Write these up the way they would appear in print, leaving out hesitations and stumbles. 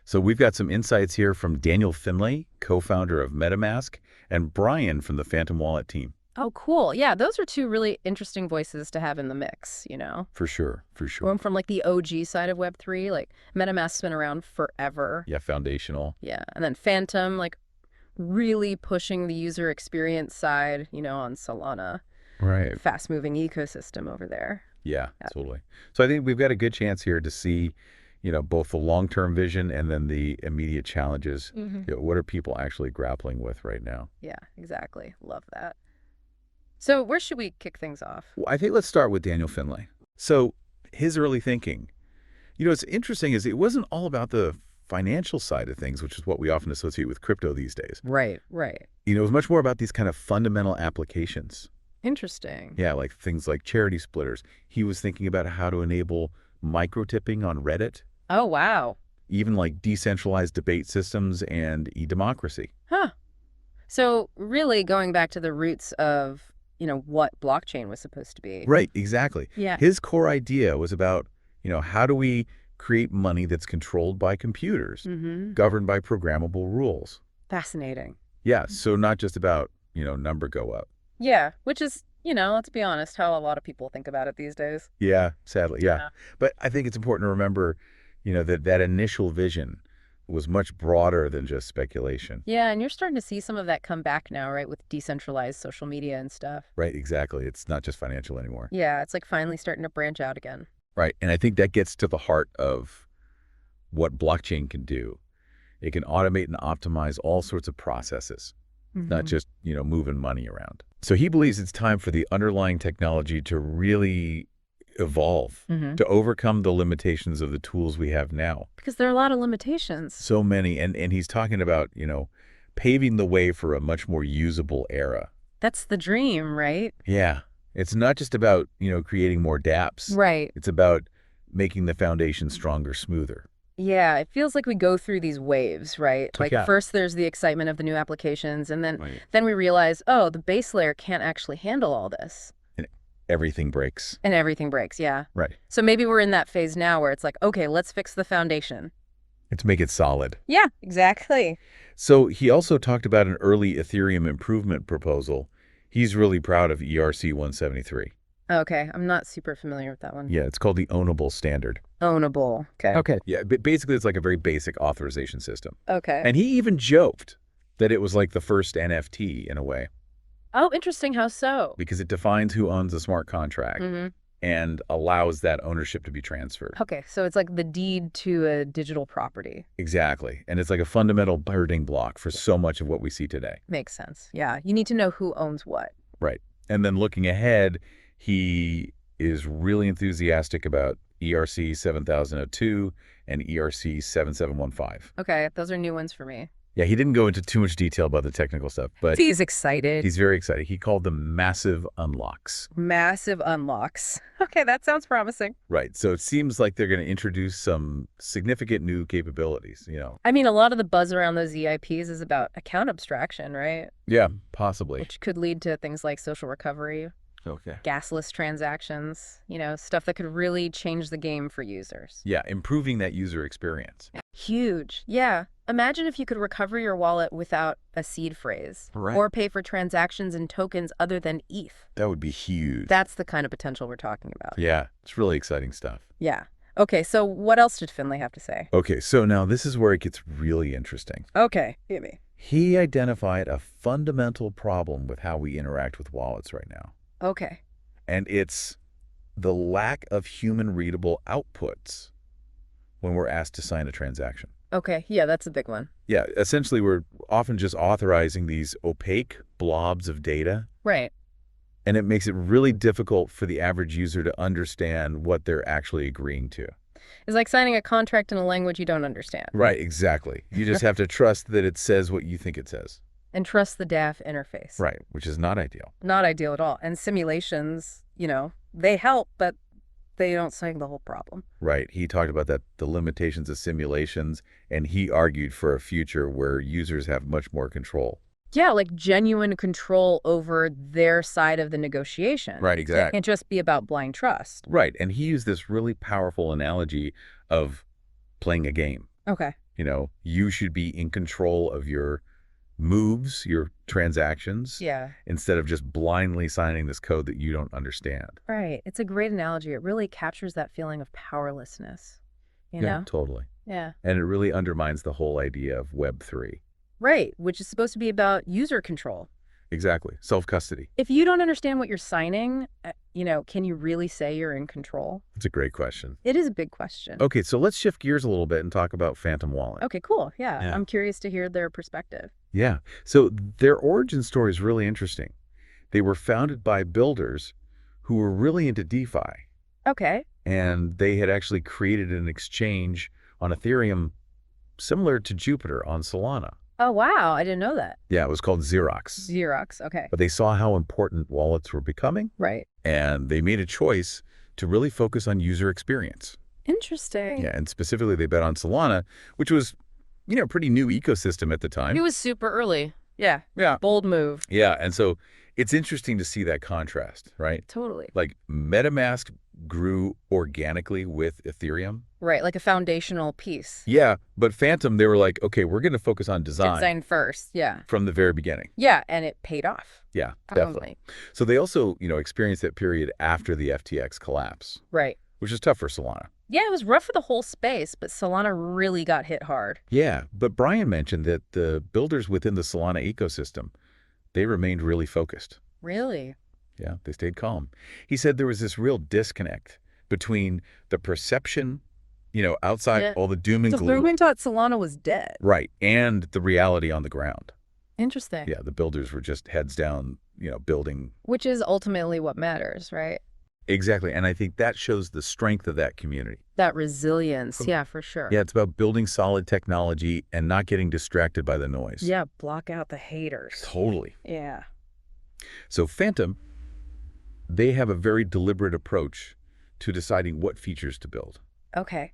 So we've got some insights here from Daniel Finlay, co-founder of MetaMask, and Brian from the Phantom Wallet team. Oh, cool. Yeah, those are two really interesting voices to have in the mix, you know? For sure, for Going sure. from like the OG side of Web3, like MetaMask's been around forever. Yeah, foundational. Yeah. And then Phantom, like really pushing the user experience side, on Solana. Right. Fast moving ecosystem over there. Yeah, Yeah. totally. So I think we've got a good chance here to see, both the long-term vision and then the immediate challenges. What are people actually grappling with right now? Yeah, exactly. Love that. So where should we kick things off? Well, I think let's start with Daniel Finlay. So his early thinking, what's interesting is it wasn't all about the financial side of things, which is what we often associate with crypto these days. Right, right. It was much more about these kind of fundamental applications. Interesting. Yeah, like things like charity splitters. He was thinking about how to enable micro-tipping on Reddit, Oh, wow. even like decentralized debate systems and e-democracy. Huh. So really going back to the roots of, what blockchain was supposed to be. Right, exactly. Yeah. His core idea was about, how do we create money that's controlled by computers, governed by programmable rules. Fascinating. Yeah, so not just about, number go up. Yeah, which is, let's be honest, how a lot of people think about it these days. Yeah, sadly, yeah. Yeah. But I think it's important to remember, that initial vision was much broader than just speculation. Yeah, and you're starting to see some of that come back now, right, with decentralized social media and stuff. Right, exactly. It's not just financial anymore. Yeah, it's like finally starting to branch out again. Right, and I think that gets to the heart of what blockchain can do. It can automate and optimize all sorts of processes, not just, moving money around. So he believes it's time for the underlying technology to really evolve, to overcome the limitations of the tools we have now. Because there are a lot of limitations. So many, and he's talking about, paving the way for a much more usable era. That's the dream, right? Yeah, it's not just about, creating more dApps. Right. It's about making the foundation stronger, smoother. Yeah, it feels like we go through these waves, right? Like Yeah. first there's the excitement of the new applications, and then Right. then we realize, oh, the base layer can't actually handle all this. And everything breaks. And everything breaks, yeah. Right. So maybe we're in that phase now where it's like, okay, let's fix the foundation. And to make it solid. Yeah, exactly. So he also talked about an early Ethereum improvement proposal. He's really proud of ERC 173. Okay, I'm not super familiar with that one. Yeah, it's called the Ownable Standard. Ownable. Okay. Yeah, basically it's like a very basic authorization system. Okay. And he even joked that it was like the first NFT in a way, Oh, interesting. How so? because it defines who owns a smart contract and allows that ownership to be transferred. Okay, so it's like the deed to a digital property. Exactly. And it's like a fundamental building block for so much of what we see today. Makes sense. Yeah, you need to know who owns what. Right. And then looking ahead, he is really enthusiastic about ERC 7002 and ERC 7715. Okay, those are new ones for me. Yeah, he didn't go into too much detail about the technical stuff, but He's excited. he's very excited. He called them massive unlocks. Massive unlocks. Okay, that sounds promising. Right. So it seems like they're going to introduce some significant new capabilities, I mean, a lot of the buzz around those EIPs is about account abstraction, right? Yeah, possibly. Which could lead to things like social recovery, Okay. gasless transactions, stuff that could really change the game for users. Yeah, improving that user experience. Huge. Yeah. Imagine if you could recover your wallet without a seed phrase. Right. Or pay for transactions in tokens other than ETH. That would be huge. That's the kind of potential we're talking about. Yeah, it's really exciting stuff. Yeah. Okay, so what else did Finlay have to say? Okay, so now this is where it gets really interesting. Okay, hit me. He identified a fundamental problem with how we interact with wallets right now. Okay. And it's the lack of human-readable outputs when we're asked to sign a transaction. Okay, yeah, that's a big one. Yeah, essentially we're often just authorizing these opaque blobs of data, Right. and it makes it really difficult for the average user to understand what they're actually agreeing to. It's like signing a contract in a language you don't understand. Right, exactly. You just have to trust that it says what you think it says. And trust the DAF interface. Right, which is not ideal. Not ideal at all. And simulations, they help, but they don't solve the whole problem. Right. He talked about that, the limitations of simulations, and he argued for a future where users have much more control. Yeah, like genuine control over their side of the negotiation. Right, exactly. It can't just be about blind trust. Right. And he used this really powerful analogy of playing a game. Okay. You should be in control of your moves, your transactions, Yeah. instead of just blindly signing this code that you don't understand. Right. It's a great analogy. It really captures that feeling of powerlessness, you Yeah, know? totally. Yeah. And it really undermines the whole idea of Web3. Right, which is supposed to be about user control. Exactly. Self-custody. If you don't understand what you're signing, can you really say you're in control? It's a great question. It is a big question. Okay, so let's shift gears a little bit and talk about Phantom Wallet. Okay, cool. Yeah, Yeah. I'm curious to hear their perspective. Yeah. So their origin story is really interesting. They were founded by builders who were really into DeFi, Okay. and they had actually created an exchange on Ethereum similar to Jupiter on Solana. Oh, wow. I didn't know that. Yeah, it was called Xerox. Xerox. Okay. But they saw how important wallets were becoming, Right. and they made a choice to really focus on user experience. Interesting. Yeah, and specifically they bet on Solana, which was, pretty new ecosystem at the time. It was super early. Yeah. Yeah. Bold move. Yeah, and so it's interesting to see that contrast, right? Totally. Like MetaMask grew organically with Ethereum. Right, like a foundational piece. Yeah, but Phantom, they were like, okay, we're going to focus on design Design first. Yeah. from the very beginning. Yeah, and it paid off. Yeah, Probably. definitely. So they also, experienced that period after the FTX collapse, Right. which is tough for Solana. Yeah, it was rough for the whole space, but Solana really got hit hard. Yeah, but Brian mentioned that the builders within the Solana ecosystem, they remained really focused. Really? Yeah, they stayed calm. He said there was this real disconnect between the perception, outside Yeah. all the doom and So gloom. everyone thought Solana was dead. Right, and the reality on the ground. Interesting. Yeah, the builders were just heads down, building. Which is ultimately what matters, right? Exactly, and I think that shows the strength of that community. That resilience. Yeah, for sure. Yeah, it's about building solid technology and not getting distracted by the noise. Yeah, block out the haters. Totally. Yeah. So Phantom, they have a very deliberate approach to deciding what features to build. Okay.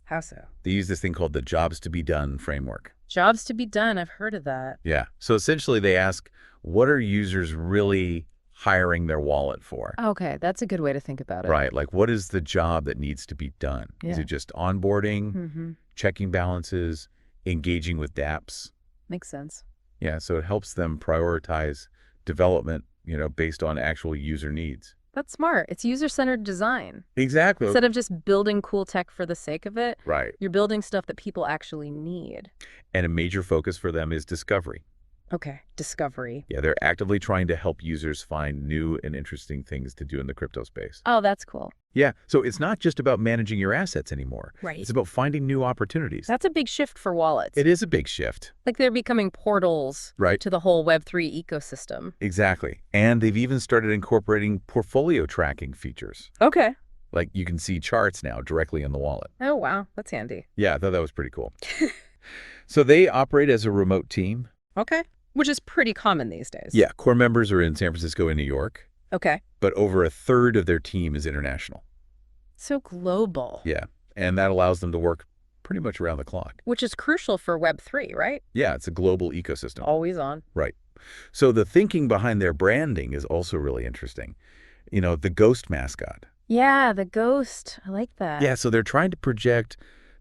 How so? They use this thing called the jobs to be done framework. Jobs to be done. I've heard of that. Yeah. So essentially they ask, what are users really hiring their wallet for? Okay, that's a good way to think about it. Right. Like, what is the job that needs to be done? Is Yeah. it just onboarding, Mm-hmm. checking balances, engaging with dApps? Makes sense. Yeah. So it helps them prioritize development, based on actual user needs. That's smart. It's user-centered design. Exactly. Instead of just building cool tech for the sake of it, Right. you're building stuff that people actually need. And a major focus for them is discovery. Okay, discovery. Yeah, they're actively trying to help users find new and interesting things to do in the crypto space. Oh, that's cool. Yeah, so it's not just about managing your assets anymore. Right. It's about finding new opportunities. That's a big shift for wallets. It is a big shift. Like they're becoming portals Right. to the whole Web3 ecosystem. Exactly. And they've even started incorporating portfolio tracking features. Okay. Like you can see charts now directly in the wallet. Oh, wow. That's handy. Yeah, I thought that was pretty cool. So they operate as a remote team. Okay. Which is pretty common these days. Yeah, core members are in San Francisco and New York, Okay. but over a third of their team is international. So global. Yeah, and that allows them to work pretty much around the clock. Which is crucial for Web3, right? Yeah, it's a global ecosystem. Always on. Right. So the thinking behind their branding is also really interesting. The ghost mascot. Yeah, the ghost. I like that. Yeah, so they're trying to project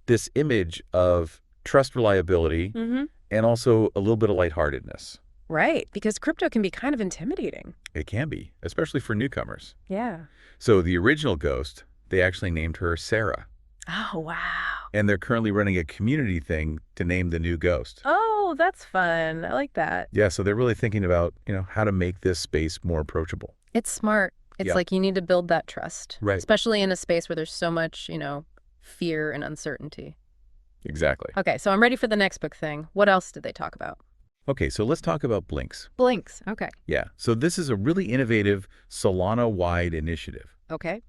this image of trust, reliability, Mm-hmm. and also a little bit of lightheartedness. Right, because crypto can be kind of intimidating. It can be, especially for newcomers. Yeah. So the original ghost, they actually named her Sarah. Oh, wow. And they're currently running a community thing to name the new ghost. Oh, that's fun. I like that. Yeah, so they're really thinking about, how to make this space more approachable. It's smart. It's Yeah. like you need to build that trust. Right. Especially in a space where there's so much, fear and uncertainty. Exactly. Okay, so I'm ready for the next big thing. What else did they talk about? Okay, so let's talk about Blinks. Blinks. Okay. Yeah, so this is a really innovative Solana-wide initiative. Okay.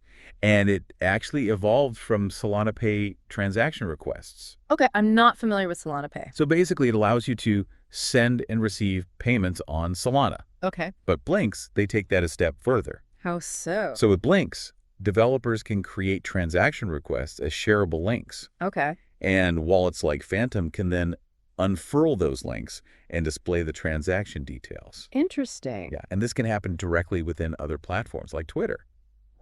And it actually evolved from Solana Pay transaction requests. Okay, I'm not familiar with Solana Pay. So basically, it allows you to send and receive payments on Solana. Okay. But Blinks, they take that a step further. How so? So with Blinks, developers can create transaction requests as shareable links. Okay. And wallets like Phantom can then unfurl those links and display the transaction details. Interesting. Yeah, and this can happen directly within other platforms like Twitter.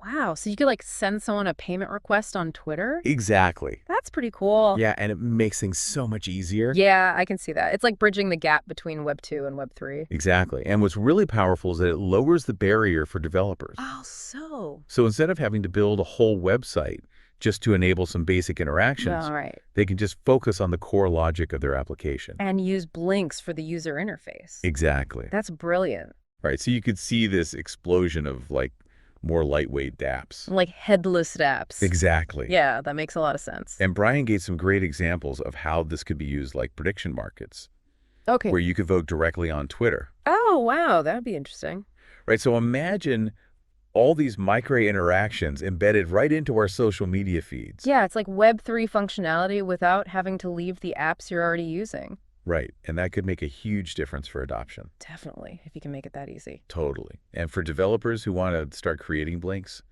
Wow. So you could like send someone a payment request on Twitter? Exactly. That's pretty cool. Yeah, and it makes things so much easier. Yeah, I can see that. It's like bridging the gap between Web 2 and Web 3. Exactly. And what's really powerful is that it lowers the barrier for developers. Oh, so. So instead of having to build a whole website just to enable some basic interactions, All right. they can just focus on the core logic of their application. And use blinks for the user interface. Exactly. That's brilliant. Right. So you could see this explosion of like more lightweight dApps. Like headless apps. Exactly. Yeah, that makes a lot of sense. And Brian gave some great examples of how this could be used, like prediction markets, Okay. where you could vote directly on Twitter. Oh, wow. That would be interesting. Right. So imagine all these micro interactions embedded right into our social media feeds. Yeah, it's like Web3 functionality without having to leave the apps you're already using. Right. And that could make a huge difference for adoption. Definitely, if you can make it that easy. Totally. And for developers who want to start creating blinks,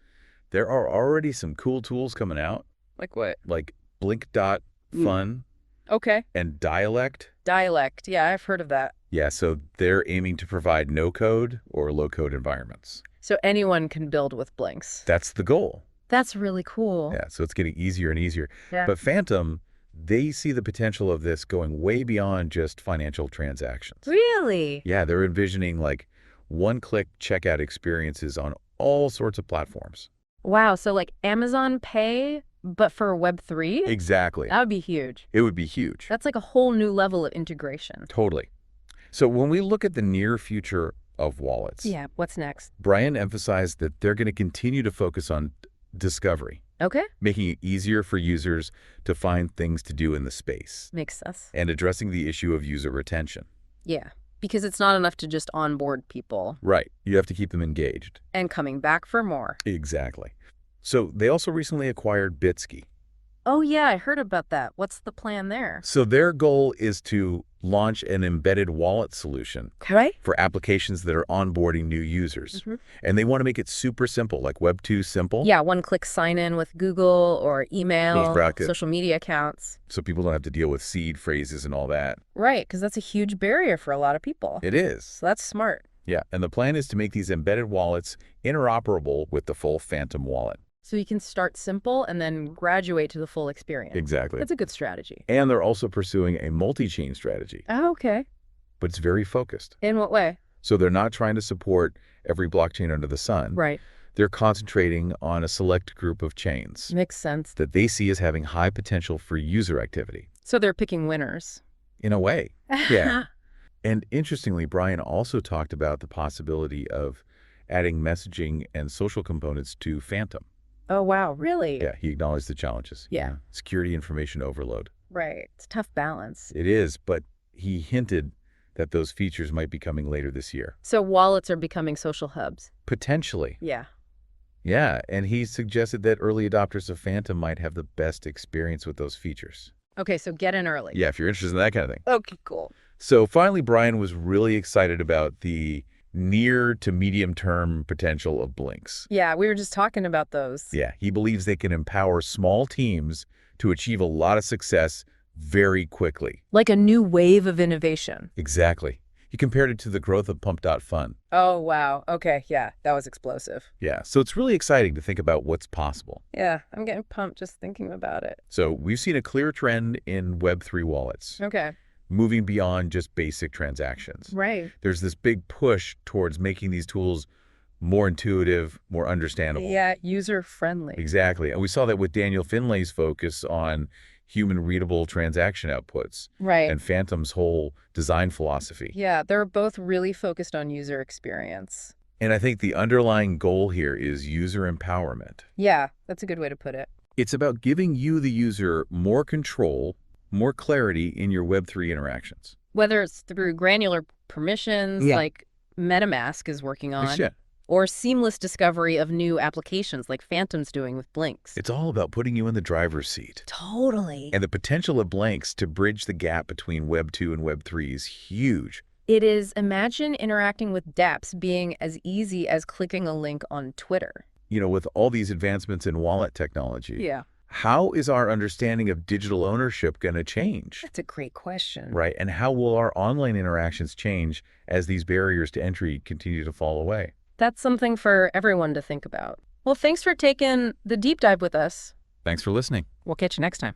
there are already some cool tools coming out, Like what? like blink.fun Okay. and Dialect. Dialect. Yeah, I've heard of that. Yeah, so they're aiming to provide no-code or low-code environments. So anyone can build with blinks. That's the goal. That's really cool. Yeah, so it's getting easier and easier. Yeah. But Phantom, they see the potential of this going way beyond just financial transactions. Really? Yeah, they're envisioning like one-click checkout experiences on all sorts of platforms. Wow, so like Amazon Pay, but for Web3? Exactly. That would be huge. It would be huge. That's like a whole new level of integration. Totally. So when we look at the near future of wallets, Yeah, what's next? Brian emphasized that they're going to continue to focus on discovery, Okay. making it easier for users to find things to do in the space, Makes sense. and addressing the issue of user retention. Yeah, because it's not enough to just onboard people Right. You have to keep them engaged. and coming back for more. Exactly. So they also recently acquired Bitsky. Oh yeah, I heard about that. What's the plan there? So their goal is to launch an embedded wallet solution Okay. for applications that are onboarding new users. And they want to make it super simple, like Web 2 simple. Yeah, one-click sign-in with Google or email, Close bracket. social media accounts. So people don't have to deal with seed phrases and all that. Right, because that's a huge barrier for a lot of people. It is. So that's smart. Yeah, and the plan is to make these embedded wallets interoperable with the full Phantom wallet. So you can start simple and then graduate to the full experience. Exactly. That's a good strategy. And they're also pursuing a multi-chain strategy, Oh, okay. but it's very focused. In what way? So they're not trying to support every blockchain under the sun. Right. They're concentrating on a select group of chains Makes sense. that they see as having high potential for user activity. So they're picking winners. In a way. Yeah. And interestingly, Brian also talked about the possibility of adding messaging and social components to Phantom. Oh, wow. Really? Yeah, he acknowledged the challenges. Yeah. Security information overload. Right. It's a tough balance. It is, but he hinted that those features might be coming later this year. So wallets are becoming social hubs. Potentially. Yeah. Yeah, and he suggested that early adopters of Phantom might have the best experience with those features. Okay, so get in early. Yeah, if you're interested in that kind of thing. Okay, cool. So finally, Brian was really excited about the near to medium term potential of blinks. Yeah, we were just talking about those. Yeah, he believes they can empower small teams to achieve a lot of success very quickly. Like a new wave of innovation. Exactly. He compared it to the growth of Pump.Fun. Oh, wow. Okay, yeah, that was explosive. Yeah, so it's really exciting to think about what's possible. Yeah, I'm getting pumped just thinking about it. So we've seen a clear trend in Web3 wallets, Okay. moving beyond just basic transactions. Right. There's this big push towards making these tools more intuitive, more understandable. Yeah, user-friendly. Exactly. And we saw that with Daniel Finlay's focus on human-readable transaction outputs Right. and Phantom's whole design philosophy. Yeah, they're both really focused on user experience. And I think the underlying goal here is user empowerment. Yeah, that's a good way to put it. It's about giving you, the user, more control, more clarity in your Web3 interactions. Whether it's through granular permissions, Yeah. like MetaMask is working on, Yeah. or seamless discovery of new applications like Phantom's doing with Blinks. It's all about putting you in the driver's seat. Totally. And the potential of blanks to bridge the gap between Web 2 and Web 3 is huge. It is, imagine interacting with dApps being as easy as clicking a link on Twitter. You know, with all these advancements in wallet technology, Yeah. how is our understanding of digital ownership going to change? That's a great question. Right? And how will our online interactions change as these barriers to entry continue to fall away? That's something for everyone to think about. Well, thanks for taking the deep dive with us. Thanks for listening. We'll catch you next time.